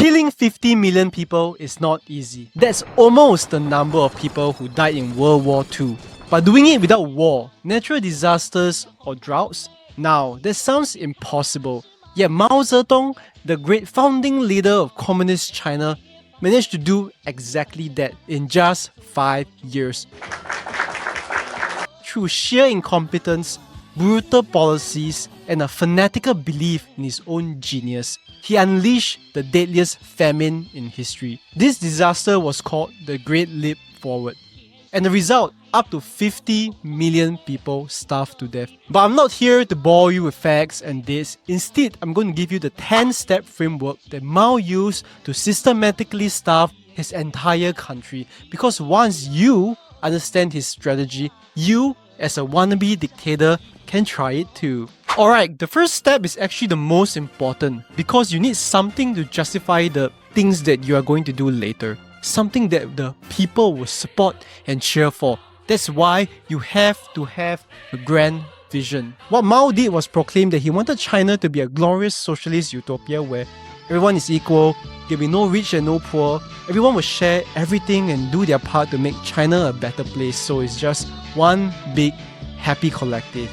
Killing 50 million people is not easy. That's almost the number of people who died in World War II. But doing it without war, natural disasters or droughts? Now, that sounds impossible. Yet Mao Zedong, the great founding leader of Communist China, managed to do exactly that in just 5 years. Through sheer incompetence, brutal policies, and a fanatical belief in his own genius, he unleashed the deadliest famine in history. This disaster was called the Great Leap Forward. And the result, up to 50 million people starved to death. But I'm not here to bore you with facts and dates. Instead, I'm going to give you the 10-step framework that Mao used to systematically starve his entire country. Because once you understand his strategy, you, as a wannabe dictator, can try it too. Alright, the first step is actually the most important because you need something to justify the things that you are going to do later. Something that the people will support and cheer for. That's why you have to have a grand vision. What Mao did was proclaim that he wanted China to be a glorious socialist utopia where everyone is equal, there'll be no rich and no poor, everyone will share everything and do their part to make China a better place, so it's just one big happy collective.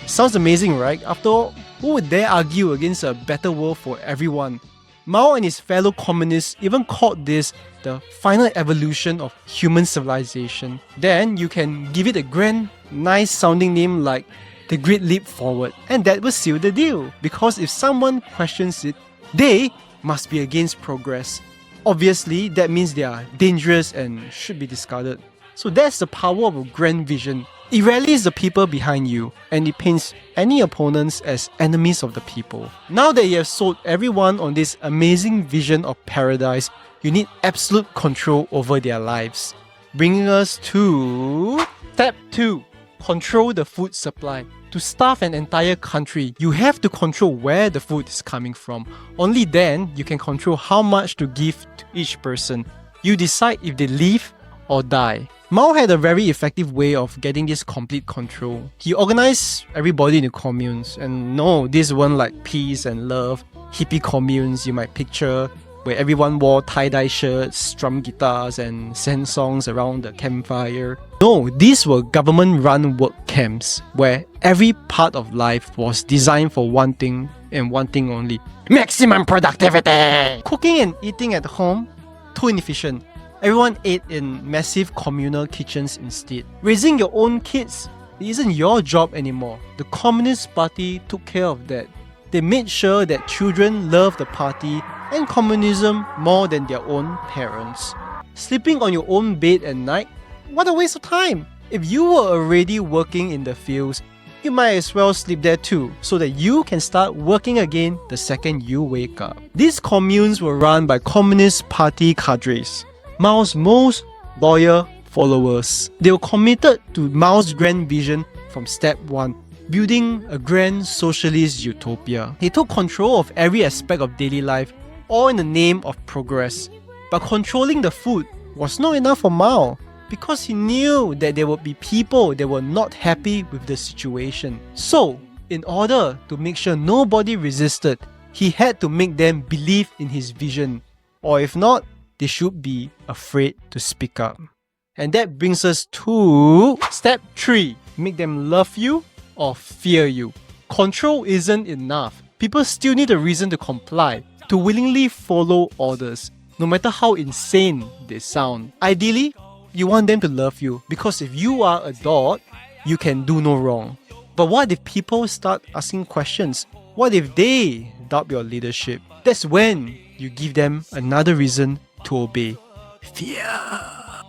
Sounds amazing, right? After all, who would dare argue against a better world for everyone? Mao and his fellow communists even called this the final evolution of human civilization. Then you can give it a grand, nice sounding name like the Great Leap Forward, and that will seal the deal. Because if someone questions it, they must be against progress. Obviously, that means they are dangerous and should be discarded. So that's the power of a grand vision. It rallies the people behind you, and it paints any opponents as enemies of the people. Now that you have sold everyone on this amazing vision of paradise, you need absolute control over their lives. Bringing us to step 2. Control the food supply. To starve an entire country, you have to control where the food is coming from. Only then you can control how much to give to each person. You decide if they live or die. Mao had a very effective way of getting this complete control. He organized everybody into communes, and no, these weren't like peace and love, hippie communes you might picture, where everyone wore tie-dye shirts, strum guitars, and sang songs around the campfire. No, these were government-run work camps, where every part of life was designed for one thing and one thing only: maximum productivity! Cooking and eating at home? Too inefficient. Everyone ate in massive communal kitchens instead. Raising your own kids isn't your job anymore. The Communist Party took care of that. They made sure that children loved the party and communism more than their own parents. Sleeping on your own bed at night? What a waste of time! If you were already working in the fields, you might as well sleep there too, so that you can start working again the second you wake up. These communes were run by Communist Party cadres, Mao's most loyal followers. They were committed to Mao's grand vision from step 1, building a grand socialist utopia. He took control of every aspect of daily life, all in the name of progress. But controlling the food was not enough for Mao, because he knew that there would be people that were not happy with the situation. So, in order to make sure nobody resisted, he had to make them believe in his vision. Or if not, they should be afraid to speak up. And that brings us to step 3. Make them love you or fear you. Control isn't enough. People still need a reason to comply, to willingly follow orders, no matter how insane they sound. Ideally, you want them to love you, because if you are adored, you can do no wrong. But what if people start asking questions? What if they doubt your leadership? That's when you give them another reason to obey. Fear.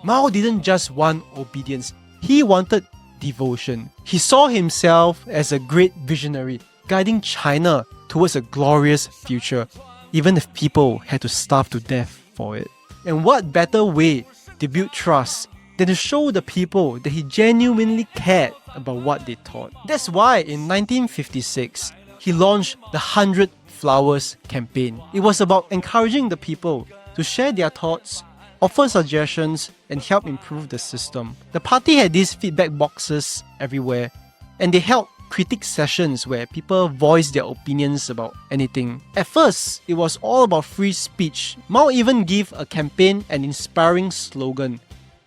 Mao didn't just want obedience, he wanted devotion. He saw himself as a great visionary, guiding China towards a glorious future, even if people had to starve to death for it. And what better way to build trust than to show the people that he genuinely cared about what they thought. That's why in 1956, he launched the 100 Flowers campaign. It was about encouraging the people to share their thoughts, offer suggestions, and help improve the system. The party had these feedback boxes everywhere, and they held critic sessions where people voiced their opinions about anything. At first, it was all about free speech. Mao even gave a campaign an inspiring slogan: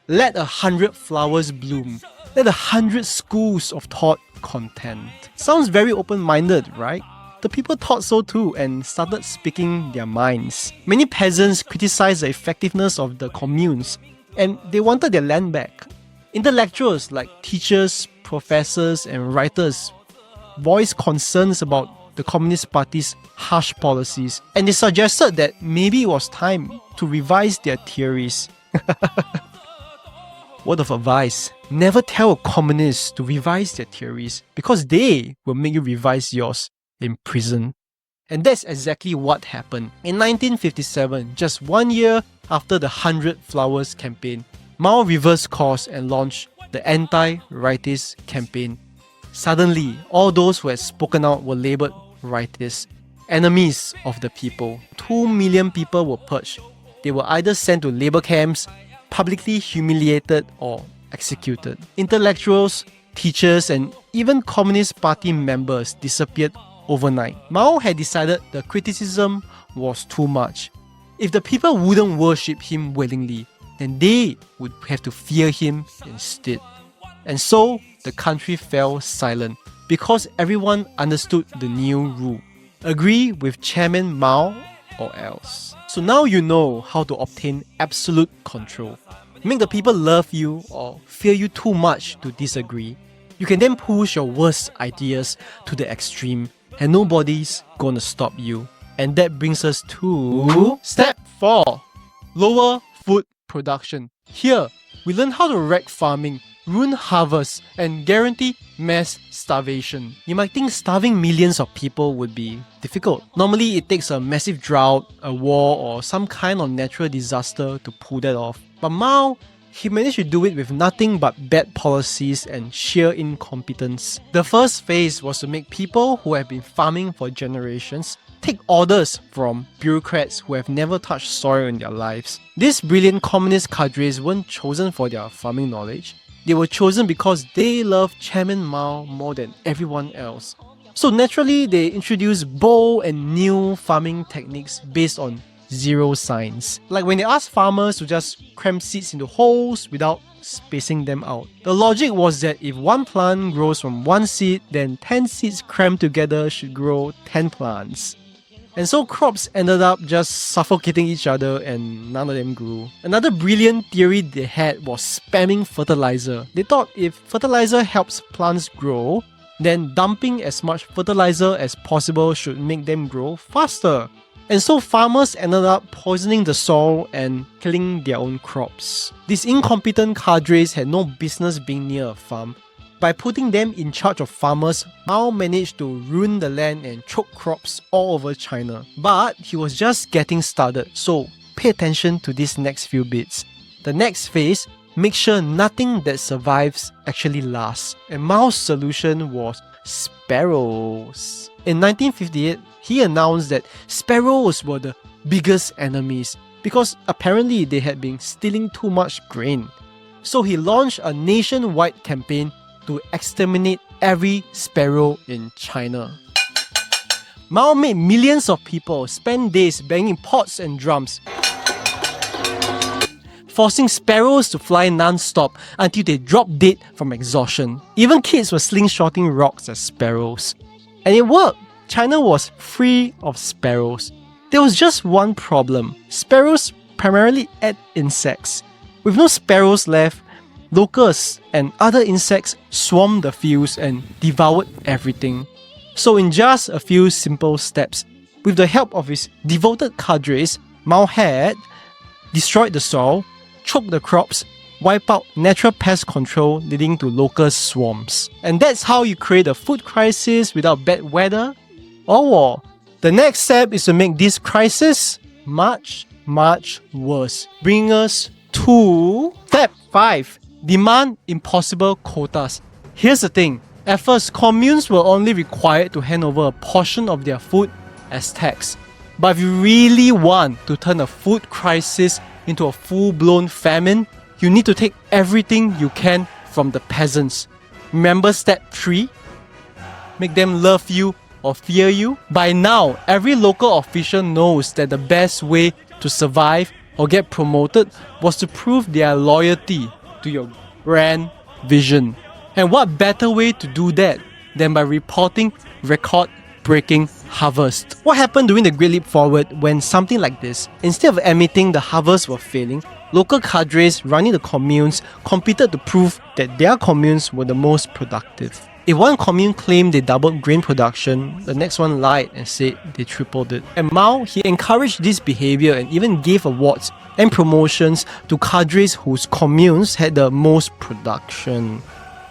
"Let 100 flowers bloom. Let 100 schools of thought contend." Sounds very open-minded, right? The people thought so too and started speaking their minds. Many peasants criticized the effectiveness of the communes and they wanted their land back. Intellectuals like teachers, professors, and writers voiced concerns about the Communist Party's harsh policies, and they suggested that maybe it was time to revise their theories. Word of advice: never tell a communist to revise their theories because they will make you revise yours in prison. And that's exactly what happened. In 1957, just 1 year after the 100 Flowers campaign, Mao reversed course and launched the anti-rightist campaign. Suddenly, all those who had spoken out were labelled rightists, enemies of the people. 2 million people were purged. They were either sent to labour camps, publicly humiliated, or executed. Intellectuals, teachers, and even Communist Party members disappeared overnight. Mao had decided the criticism was too much. If the people wouldn't worship him willingly, then they would have to fear him instead. And so the country fell silent because everyone understood the new rule: agree with Chairman Mao or else. So now you know how to obtain absolute control. Make the people love you or fear you too much to disagree. You can then push your worst ideas to the extreme and nobody's gonna stop you. And that brings us to step 4. Lower food production. Here, we learn how to wreck farming, ruin harvests, and guarantee mass starvation. You might think starving millions of people would be difficult. Normally, it takes a massive drought, a war, or some kind of natural disaster to pull that off. But Mao, he managed to do it with nothing but bad policies and sheer incompetence. The first phase was to make people who have been farming for generations take orders from bureaucrats who have never touched soil in their lives. These brilliant communist cadres weren't chosen for their farming knowledge. They were chosen because they loved Chairman Mao more than everyone else. So naturally, they introduced bold and new farming techniques based on zero science. Like when they asked farmers to just cram seeds into holes without spacing them out. The logic was that if one plant grows from one seed, then 10 seeds crammed together should grow 10 plants. And so crops ended up just suffocating each other and none of them grew. Another brilliant theory they had was spamming fertilizer. They thought if fertilizer helps plants grow, then dumping as much fertilizer as possible should make them grow faster. And so farmers ended up poisoning the soil and killing their own crops. These incompetent cadres had no business being near a farm. By putting them in charge of farmers, Mao managed to ruin the land and choke crops all over China. But he was just getting started, so pay attention to these next few bits. The next phase, make sure nothing that survives actually lasts. And Mao's solution was sparrows. In 1958, he announced that sparrows were the biggest enemies because apparently they had been stealing too much grain. So he launched a nationwide campaign to exterminate every sparrow in China. Mao made millions of people spend days banging pots and drums, forcing sparrows to fly non-stop until they dropped dead from exhaustion. Even kids were slingshotting rocks at sparrows. And it worked! China was free of sparrows. There was just one problem. Sparrows primarily ate insects. With no sparrows left, locusts and other insects swarmed the fields and devoured everything. So in just a few simple steps, with the help of his devoted cadres, Mao had destroyed the soil, choked the crops, wiped out natural pest control leading to locust swarms. And that's how you create a food crisis without bad weather or war. The next step is to make this crisis much, much worse, bringing us to step 5. Demand impossible quotas. Here's the thing. At first, communes were only required to hand over a portion of their food as tax. But if you really want to turn a food crisis into a full-blown famine, you need to take everything you can from the peasants. Remember step 3? make them love you or fear you? By now, every local official knows that the best way to survive or get promoted was to prove their loyalty to your grand vision. And what better way to do that than by reporting record-breaking harvest? What happened during the Great Leap Forward when something like this, instead of admitting the harvests were failing, local cadres running the communes competed to prove that their communes were the most productive. If one commune claimed they doubled grain production, the next one lied and said they tripled it. And Mao, he encouraged this behavior and even gave awards and promotions to cadres whose communes had the most production.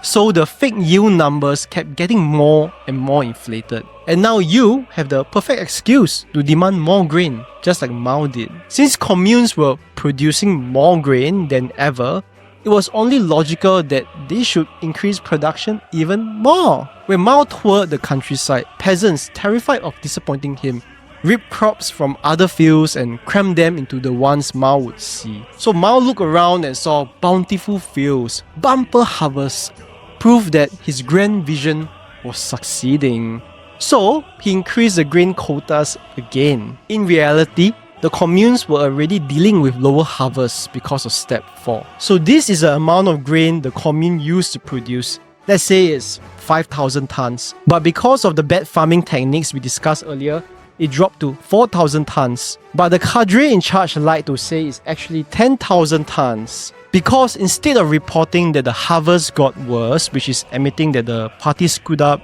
So the fake yield numbers kept getting more and more inflated. And now you have the perfect excuse to demand more grain, just like Mao did. Since communes were producing more grain than ever, it was only logical that they should increase production even more. When Mao toured the countryside, peasants, terrified of disappointing him, ripped crops from other fields and crammed them into the ones Mao would see. So Mao looked around and saw bountiful fields, bumper harvests, proof that his grand vision was succeeding. So he increased the grain quotas again. In reality, the communes were already dealing with lower harvests because of step 4. So this is the amount of grain the commune used to produce. Let's say it's 5,000 tons. But because of the bad farming techniques we discussed earlier, it dropped to 4,000 tons. But the cadre in charge lied to say it's actually 10,000 tons. Because instead of reporting that the harvest got worse, which is admitting that the party screwed up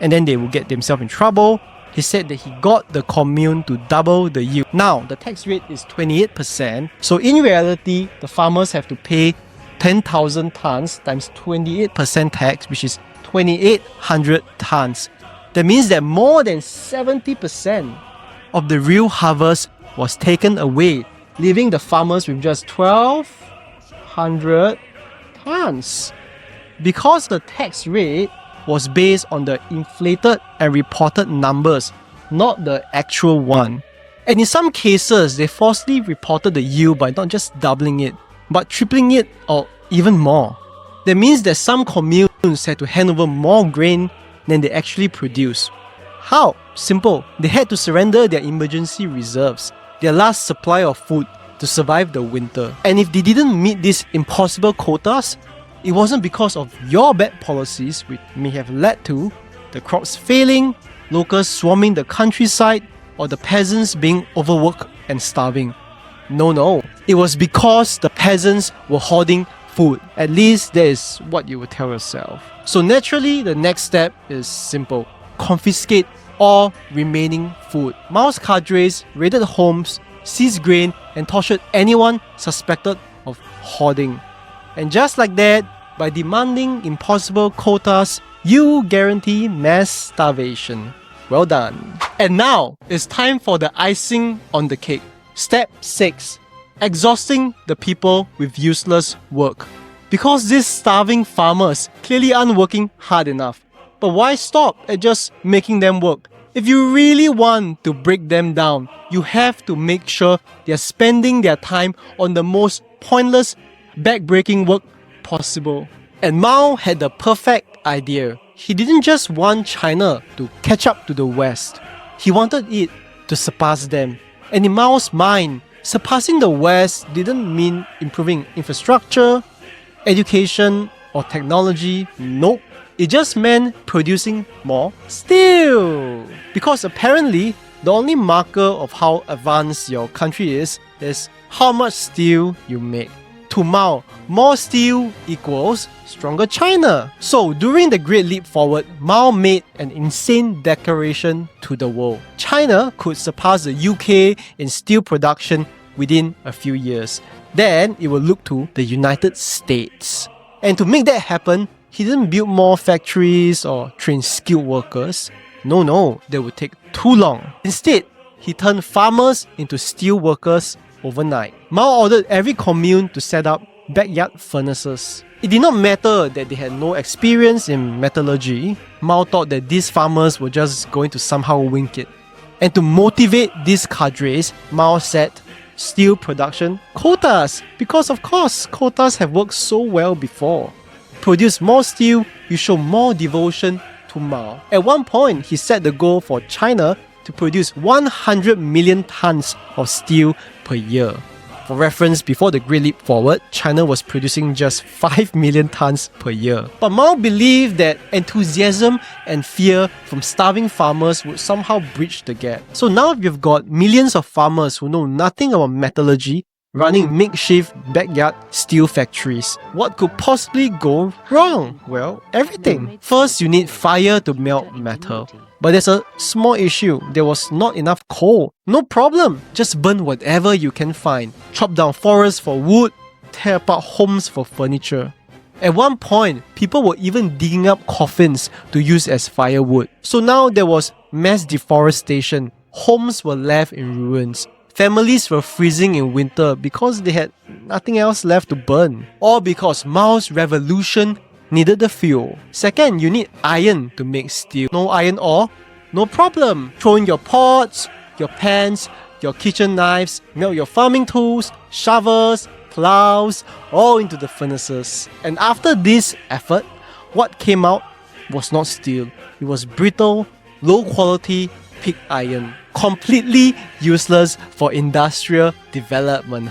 and then they will get themselves in trouble, he said that he got the commune to double the yield. Now, the tax rate is 28%, so in reality, the farmers have to pay 10,000 tons times 28% tax, which is 2,800 tons. That means that more than 70% of the real harvest was taken away, leaving the farmers with just 1,200 tons. Because the tax rate was based on the inflated and reported numbers, not the actual one. And in some cases, they falsely reported the yield by not just doubling it, but tripling it or even more. That means that some communes had to hand over more grain than they actually produced. How? Simple. They had to surrender their emergency reserves, their last supply of food, to survive the winter. And if they didn't meet these impossible quotas, it wasn't because of your bad policies, which may have led to the crops failing, locals swarming the countryside, or the peasants being overworked and starving. No. It was because the peasants were hoarding food. At least that is what you would tell yourself. So naturally, the next step is simple. Confiscate all remaining food. Mao's cadres raided homes, seized grain, and tortured anyone suspected of hoarding. And just like that, by demanding impossible quotas, you guarantee mass starvation. Well done. And now, it's time for the icing on the cake. Step 6. Exhausting the people with useless work. Because these starving farmers clearly aren't working hard enough. But why stop at just making them work? If you really want to break them down, you have to make sure they're spending their time on the most pointless, backbreaking work possible. And Mao had the perfect idea. He didn't just want China to catch up to the West. He wanted it to surpass them. And in Mao's mind, surpassing the West didn't mean improving infrastructure, education, or technology. Nope. It just meant producing more steel. Because apparently, the only marker of how advanced your country is how much steel you make. To Mao, more steel equals stronger China. So during the Great Leap Forward, Mao made an insane declaration to the world. China could surpass the UK in steel production within a few years. Then it will look to the United States. And to make that happen, he didn't build more factories or train skilled workers. No, that would take too long. Instead, he turned farmers into steel workers overnight. Mao ordered every commune to set up backyard furnaces. It did not matter that they had no experience in metallurgy. Mao thought that these farmers were just going to somehow wing it. And to motivate these cadres, Mao set steel production quotas. Because of course, quotas have worked so well before. Produce more steel, you show more devotion to Mao. At one point, he set the goal for China to produce 100 million tons of steel per year. For reference, before the Great Leap Forward, China was producing just 5 million tons per year. But Mao believed that enthusiasm and fear from starving farmers would somehow bridge the gap. So now you've got millions of farmers who know nothing about metallurgy, running makeshift backyard steel factories. What could possibly go wrong? Well, everything. First, you need fire to melt metal. But there's a small issue. There was not enough coal. No problem. Just burn whatever you can find. Chop down forests for wood, tear apart homes for furniture. At one point, people were even digging up coffins to use as firewood. So now there was mass deforestation. Homes were left in ruins. Families were freezing in winter because they had nothing else left to burn. All because Mao's revolution needed the fuel. Second, you need iron to make steel. No iron ore? No problem. Throw in your pots, your pans, your kitchen knives, melt your farming tools, shovels, plows, all into the furnaces. And after this effort, what came out was not steel. It was brittle, low quality pig iron. Completely useless for industrial development.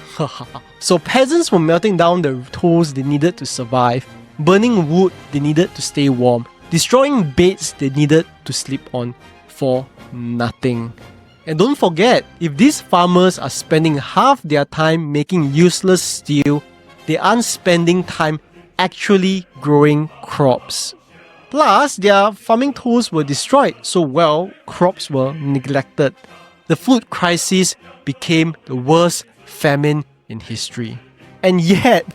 So peasants were melting down the tools they needed to survive, burning wood they needed to stay warm, destroying beds they needed to sleep on for nothing. And don't forget, if these farmers are spending half their time making useless steel, they aren't spending time actually growing crops. Plus, their farming tools were destroyed, so crops were neglected. The food crisis became the worst famine in history. And yet,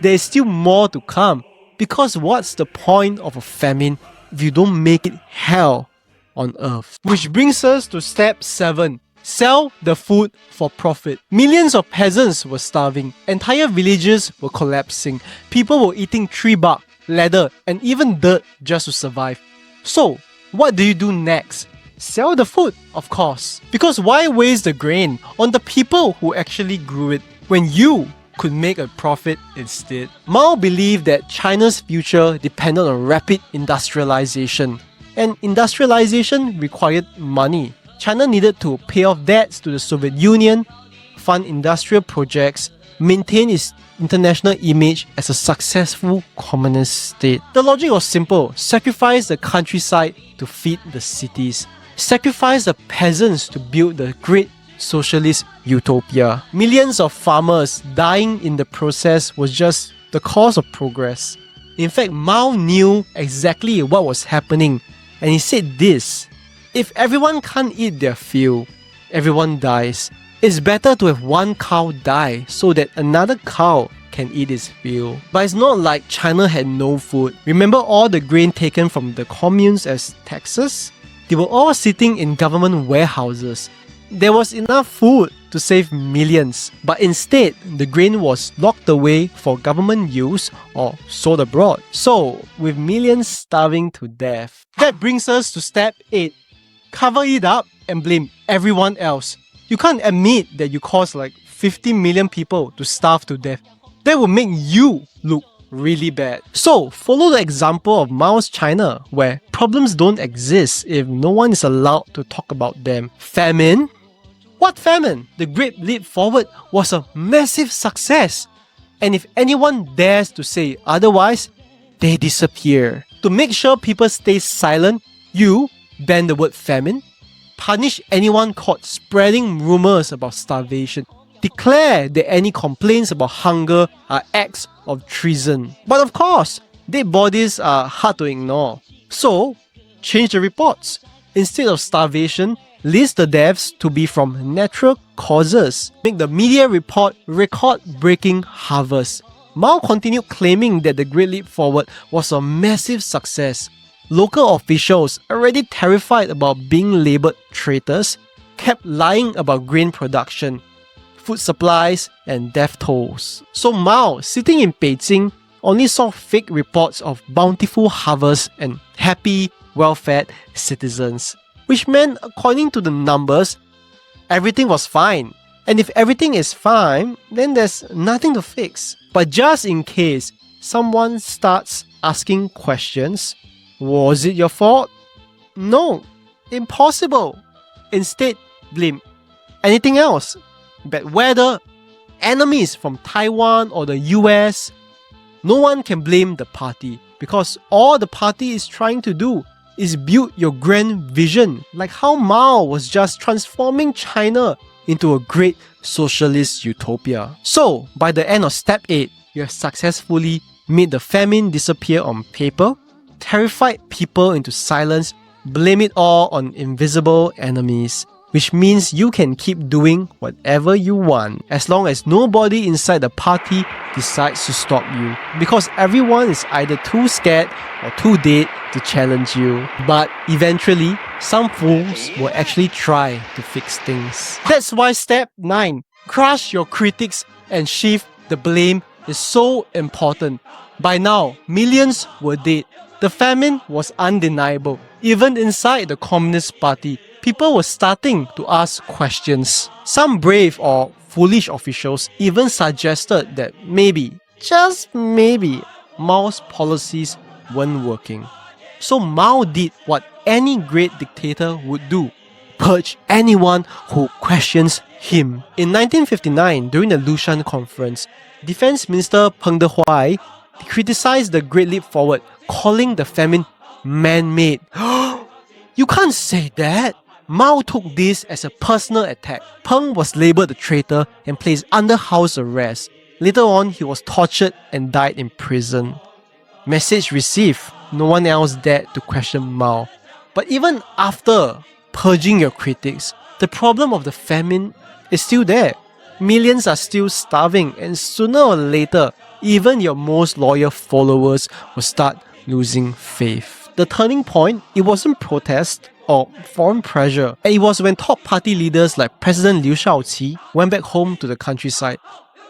there is still more to come. Because what's the point of a famine if you don't make it hell on earth? Which brings us to step 7. Sell the food for profit. Millions of peasants were starving. Entire villages were collapsing. People were eating tree bark, leather, and even dirt just to survive. So, what do you do next? Sell the food, of course. Because why waste the grain on the people who actually grew it when you could make a profit instead? Mao believed that China's future depended on rapid industrialization. And industrialization required money. China needed to pay off debts to the Soviet Union, fund industrial projects, maintain its international image as a successful communist state. The logic was simple. Sacrifice the countryside to feed the cities. Sacrifice the peasants to build the great socialist utopia. Millions of farmers dying in the process was just the cause of progress. In fact, Mao knew exactly what was happening, and he said this: if everyone can't eat their fill, everyone dies. It's better to have one cow die so that another cow can eat its fill. But it's not like China had no food. Remember all the grain taken from the communes as taxes? They were all sitting in government warehouses. There was enough food to save millions, but instead, the grain was locked away for government use or sold abroad. So, with millions starving to death. That brings us to step 8. Cover it up and blame everyone else. You can't admit that you caused like 50 million people to starve to death. That would make you look really bad. So, follow the example of Mao's China, where problems don't exist if no one is allowed to talk about them. Famine? What famine? The Great Leap Forward was a massive success. And if anyone dares to say otherwise, they disappear. To make sure people stay silent, you ban the word famine, punish anyone caught spreading rumors about starvation, declare that any complaints about hunger are acts of treason. But of course, dead bodies are hard to ignore. So, change the reports. Instead of starvation, list the deaths to be from natural causes. Make the media report record-breaking harvest. Mao continued claiming that the Great Leap Forward was a massive success. Local officials, already terrified about being labelled traitors, kept lying about grain production, food supplies, and death tolls. So Mao, sitting in Beijing, only saw fake reports of bountiful harvests and happy, well-fed citizens. Which meant, according to the numbers, everything was fine. And if everything is fine, then there's nothing to fix. But just in case someone starts asking questions, was it your fault? No, impossible. Instead, blame anything else. Bad weather, enemies from Taiwan or the US. No one can blame the party because all the party is trying to do is build your grand vision, like how Mao was just transforming China into a great socialist utopia. So, by the end of step 8, you have successfully made the famine disappear on paper, terrified people into silence, blame it all on invisible enemies, which means you can keep doing whatever you want as long as nobody inside the party decides to stop you, because everyone is either too scared or too dead to challenge you. But eventually, some fools will actually try to fix things. That's why step 9, crush your critics and shift the blame, is so important. By now, millions were dead. The famine was undeniable. Even inside the Communist Party, people were starting to ask questions. Some brave or foolish officials even suggested that maybe, just maybe, Mao's policies weren't working. So Mao did what any great dictator would do: purge anyone who questions him. In 1959, during the Lushan Conference, Defense Minister Peng Dehuai criticized the Great Leap Forward, calling the famine man-made. You can't say that! Mao took this as a personal attack. Peng was labelled a traitor and placed under house arrest. Later on, he was tortured and died in prison. Message received. No one else dared to question Mao. But even after purging your critics, the problem of the famine is still there. Millions are still starving, and sooner or later, even your most loyal followers will start losing faith. The turning point, it wasn't protest or foreign pressure, and it was when top party leaders like President Liu Shaoqi went back home to the countryside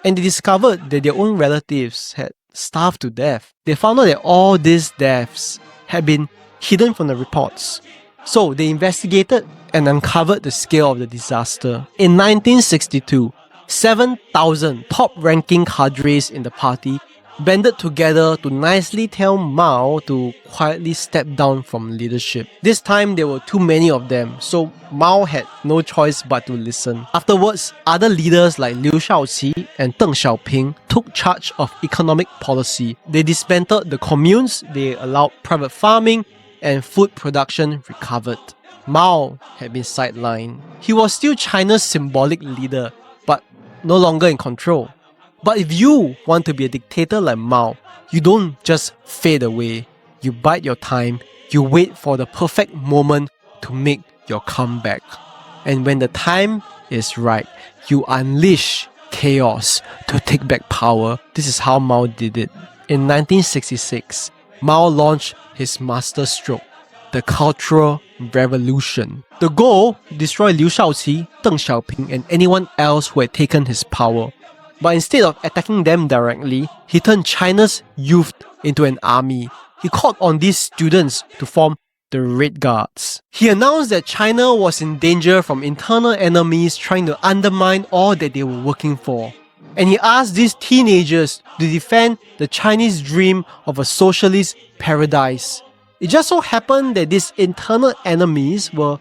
and they discovered that their own relatives had starved to death. They found out that all these deaths had been hidden from the reports. So they investigated and uncovered the scale of the disaster. In 1962, 7,000 top-ranking cadres in the party banded together to nicely tell Mao to quietly step down from leadership. This time there were too many of them, so Mao had no choice but to listen. Afterwards, other leaders like Liu Shaoqi and Deng Xiaoping took charge of economic policy. They dismantled the communes, they allowed private farming, and food production recovered. Mao had been sidelined. He was still China's symbolic leader, but no longer in control. But if you want to be a dictator like Mao, you don't just fade away. You bide your time, you wait for the perfect moment to make your comeback. And when the time is right, you unleash chaos to take back power. This is how Mao did it. In 1966, Mao launched his masterstroke, the Cultural Revolution. The goal: destroy Liu Shaoqi, Deng Xiaoping, and anyone else who had taken his power. But instead of attacking them directly, he turned China's youth into an army. He called on these students to form the Red Guards. He announced that China was in danger from internal enemies trying to undermine all that they were working for. And he asked these teenagers to defend the Chinese dream of a socialist paradise. It just so happened that these internal enemies were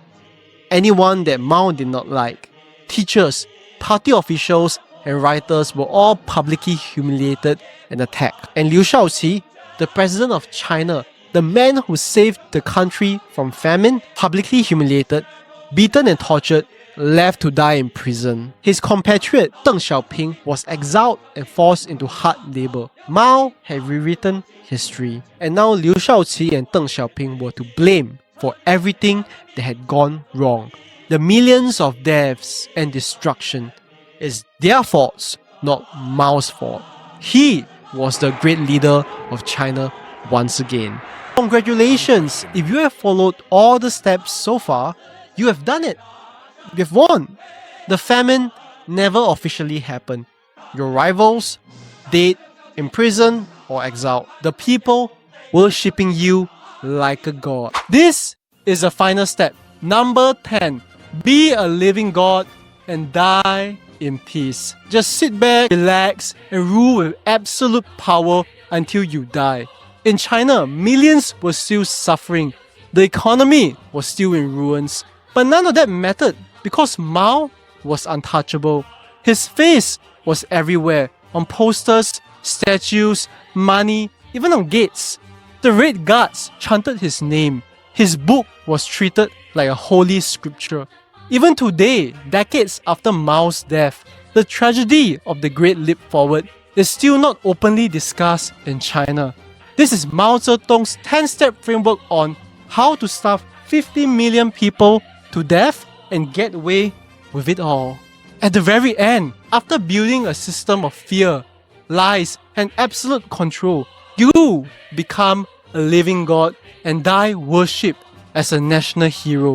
anyone that Mao did not like. Teachers, party officials, and writers were all publicly humiliated and attacked. And Liu Shaoqi, the president of China, the man who saved the country from famine, publicly humiliated, beaten and tortured, left to die in prison. His compatriot Deng Xiaoping was exiled and forced into hard labor. Mao had rewritten history, and now Liu Shaoqi and Deng Xiaoping were to blame for everything that had gone wrong. The millions of deaths and destruction is their faults, not Mao's fault. He was the great leader of China once again. Congratulations! If you have followed all the steps so far, you have done it. You've won. The famine never officially happened. Your rivals, dead, imprisoned, or exiled. The people worshipping you like a god. This is the final step. Number 10. Be a living god and die in peace. Just sit back, relax, and rule with absolute power until you die. In China, millions were still suffering. The economy was still in ruins, but none of that mattered because Mao was untouchable. His face was everywhere, on posters, statues, money, even on gates. The Red Guards chanted his name. His book was treated like a holy scripture. Even today, decades after Mao's death, the tragedy of the Great Leap Forward is still not openly discussed in China. This is Mao Zedong's 10-step framework on how to starve 50 million people to death and get away with it all. At the very end, after building a system of fear, lies, and absolute control, you become a living god and die worshipped as a national hero.